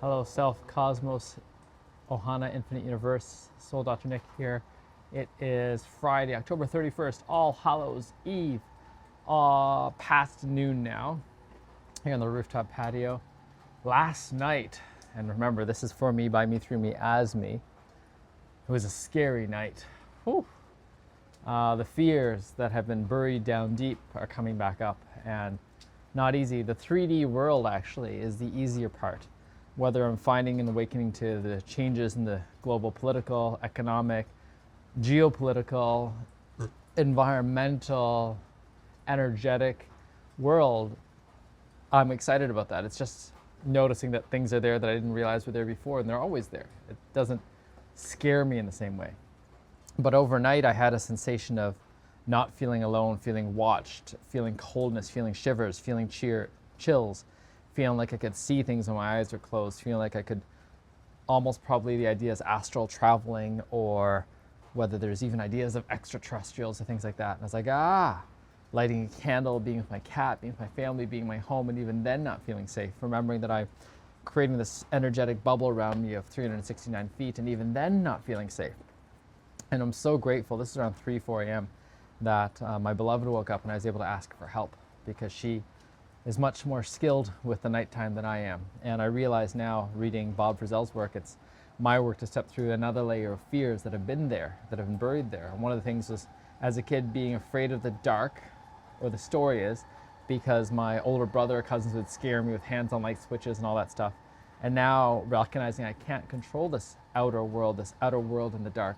Hello, Self, Cosmos, Ohana, Infinite Universe, Soul Dr. Nick here. It is Friday, October 31st, All Hallows Eve, past noon now, here on the rooftop patio. Last night, and remember, this is for me, by me, through me, as me, it was a scary night. Whew. The fears that have been buried down deep are coming back up, and not easy. The 3D world actually is the easier part. Whether I'm finding and awakening to the changes in the global political, economic, geopolitical, environmental, energetic world, I'm excited about that. It's just noticing that things are there that I didn't realize were there before, and they're always there. It doesn't scare me in the same way. But overnight, I had a sensation of not feeling alone, feeling watched, feeling coldness, feeling shivers, feeling chills, feeling like I could see things when my eyes were closed, feeling like I could almost, probably the idea is astral traveling, or whether there's even ideas of extraterrestrials or things like that. And I was like, lighting a candle, being with my cat, being with my family, being in my home, and even then not feeling safe, remembering that I'm creating this energetic bubble around me of 369 feet, and even then not feeling safe. And I'm so grateful, this is around 3, 4 a.m., that my beloved woke up and I was able to ask for help, because she is much more skilled with the nighttime than I am. And I realize now, reading Bob Frizzell's work, it's my work to step through another layer of fears that have been there, that have been buried there. And one of the things was, as a kid, being afraid of the dark, or the story is, because my older brother or cousins would scare me with hands on light switches and all that stuff. And now recognizing I can't control this outer world in the dark.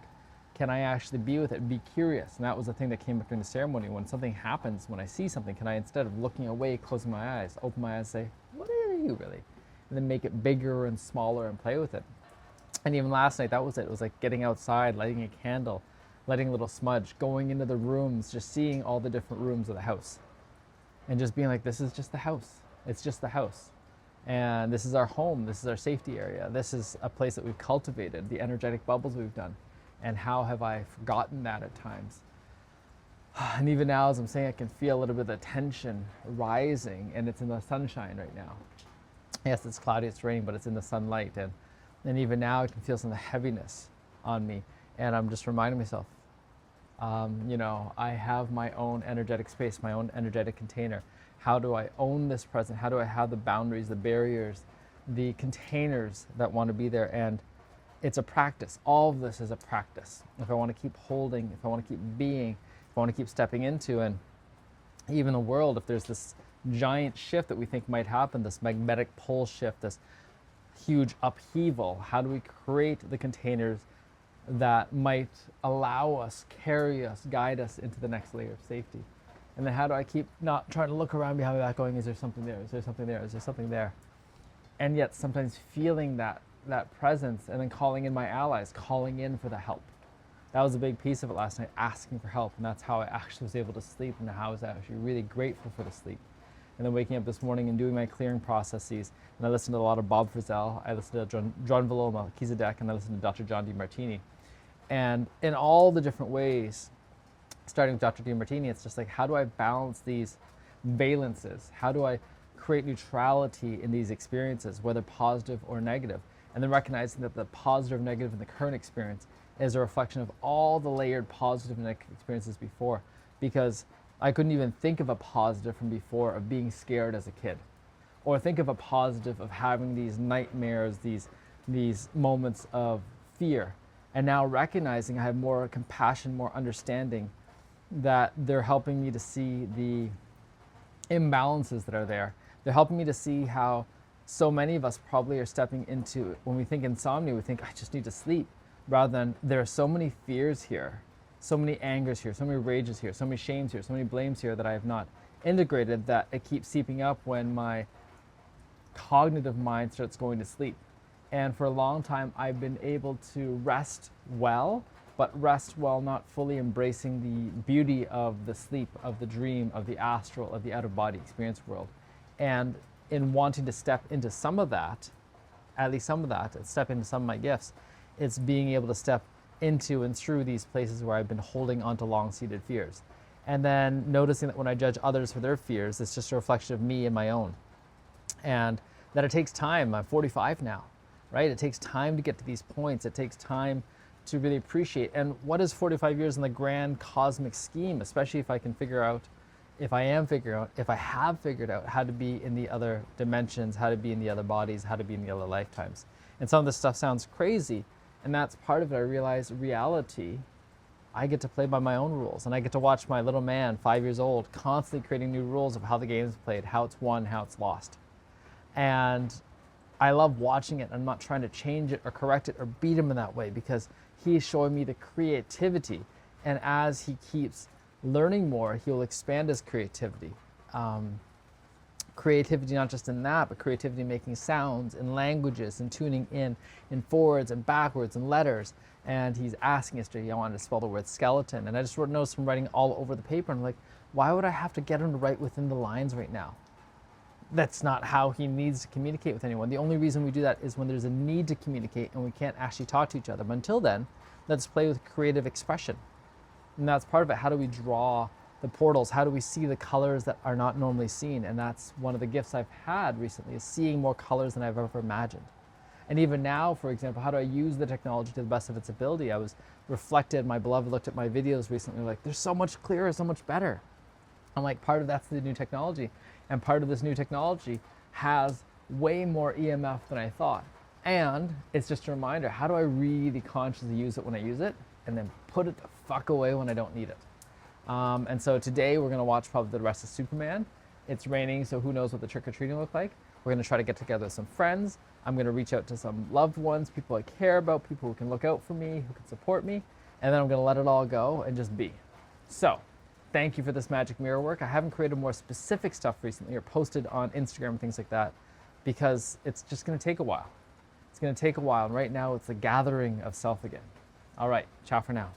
Can I actually be with it, be curious? And that was the thing that came up during the ceremony. When something happens, when I see something, can I, instead of looking away, closing my eyes, open my eyes and say, what are you really? And then make it bigger and smaller and play with it. And even last night, that was it. It was like getting outside, lighting a candle, letting a little smudge, going into the rooms, just seeing all the different rooms of the house. And just being like, this is just the house. It's just the house. And this is our home. This is our safety area. This is a place that we've cultivated, the energetic bubbles we've done. And how have I forgotten that at times? And even now, as I'm saying, I can feel a little bit of the tension rising, and it's in the sunshine right now. Yes, it's cloudy, it's raining, but it's in the sunlight. And even now, I can feel some of the heaviness on me. And I'm just reminding myself, I have my own energetic space, my own energetic container. How do I own this present? How do I have the boundaries, the barriers, the containers that want to be there? And it's a practice. All of this is a practice. If I want to keep holding, if I want to keep being, if I want to keep stepping into, and even the world, if there's this giant shift that we think might happen, this magnetic pole shift, this huge upheaval, how do we create the containers that might allow us, carry us, guide us into the next layer of safety? And then how do I keep not trying to look around behind my back going, is there something there? Is there something there? Is there something there? And yet sometimes feeling that presence, and then calling in my allies, calling in for the help. That was a big piece of it last night, asking for help. And that's how I actually was able to sleep, and how I was actually really grateful for the sleep. And then waking up this morning and doing my clearing processes. And I listened to a lot of Bob Frizzell. I listened to John Villel Melchizedek, and I listened to Dr. John Demartini. And in all the different ways, starting with Dr. Demartini, it's just like, how do I balance these valences? How do I create neutrality in these experiences, whether positive or negative? And then recognizing that the positive, negative in the current experience is a reflection of all the layered positive and negative experiences before. Because I couldn't even think of a positive from before of being scared as a kid, or think of a positive of having these nightmares, these moments of fear. And now recognizing I have more compassion, more understanding, that they're helping me to see the imbalances that are there. They're helping me to see how so many of us probably are stepping into, when we think insomnia, we think, I just need to sleep, rather than there are so many fears here, so many angers here, so many rages here, so many shames here, so many blames here that I have not integrated, that it keeps seeping up when my cognitive mind starts going to sleep. And for a long time, I've been able to rest well, but rest while not fully embracing the beauty of the sleep, of the dream, of the astral, of the out-of-body experience world. And in wanting to step into some of that, at least some of that, and step into some of my gifts, it's being able to step into and through these places where I've been holding onto long-seated fears. And then noticing that when I judge others for their fears, it's just a reflection of me and my own. And that it takes time. I'm 45 now, right? It takes time to get to these points. It takes time to really appreciate. And what is 45 years in the grand cosmic scheme, especially if I can figure out, if I have figured out how to be in the other dimensions, how to be in the other bodies, how to be in the other lifetimes. And some of this stuff sounds crazy, and that's part of it. I realize reality, I get to play by my own rules, and I get to watch my little man, 5 years old, constantly creating new rules of how the game is played, how it's won, how it's lost. And I love watching it. I'm not trying to change it or correct it or beat him in that way, because he's showing me the creativity. And as he keeps learning more, he'll expand his creativity. Creativity not just in that, but creativity making sounds and languages and tuning in forwards and backwards and letters. And he's asking us to, I wanted to spell the word skeleton. And I just wrote notes from writing all over the paper. And I'm like, why would I have to get him to write within the lines right now? That's not how he needs to communicate with anyone. The only reason we do that is when there's a need to communicate and we can't actually talk to each other. But until then, let's play with creative expression. And that's part of it. How do we draw the portals? How do we see the colors that are not normally seen? And that's one of the gifts I've had recently, is seeing more colors than I've ever imagined. And even now, for example, how do I use the technology to the best of its ability? I was reflected, my beloved looked at my videos recently, like, they're so much clearer, so much better. I'm like, part of that's the new technology. And part of this new technology has way more EMF than I thought. And it's just a reminder, how do I really consciously use it when I use it, and then put it the fuck away when I don't need it? And so today we're gonna watch probably the rest of Superman. It's raining, so who knows what the trick-or-treating look like. We're gonna try to get together with some friends. I'm gonna reach out to some loved ones, people I care about, people who can look out for me, who can support me, and then I'm gonna let it all go and just be. So, thank you for this magic mirror work. I haven't created more specific stuff recently or posted on Instagram and things like that, because it's just gonna take a while. It's gonna take a while, and right now it's a gathering of self again. All right, ciao for now.